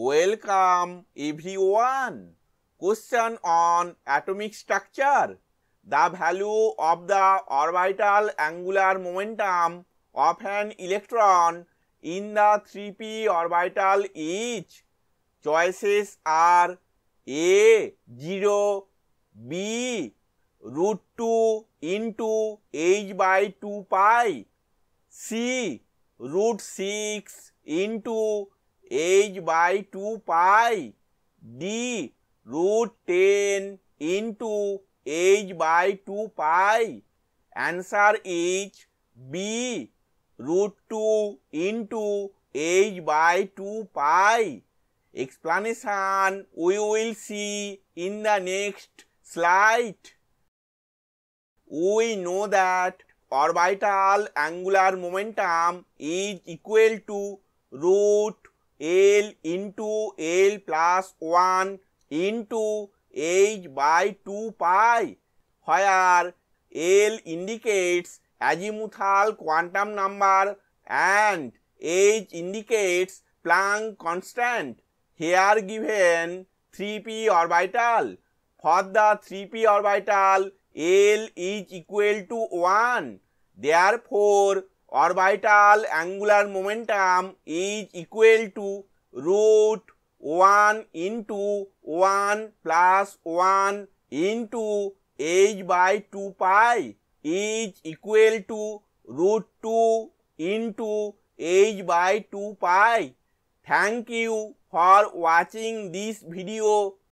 Welcome everyone. Question on atomic structure. The value of the orbital angular momentum of an electron in the 3p orbital is. Choices are A 0, B root 2 into h by 2 pi, C root 6 into h by 2 pi, D root 10 into h by 2 pi. Answer is B root 2 into h by 2 pi. Explanation we will see in the next slide. We know that orbital angular momentum is equal to root L into L plus 1 into h by 2 pi, where L indicates azimuthal quantum number and h indicates Planck constant. Here given 3p orbital. For the 3p orbital, L is equal to 1. Therefore, orbital angular momentum is equal to root 1 into 1 plus 1 into h by 2 pi is equal to root 2 into h by 2 pi. Thank you for watching this video.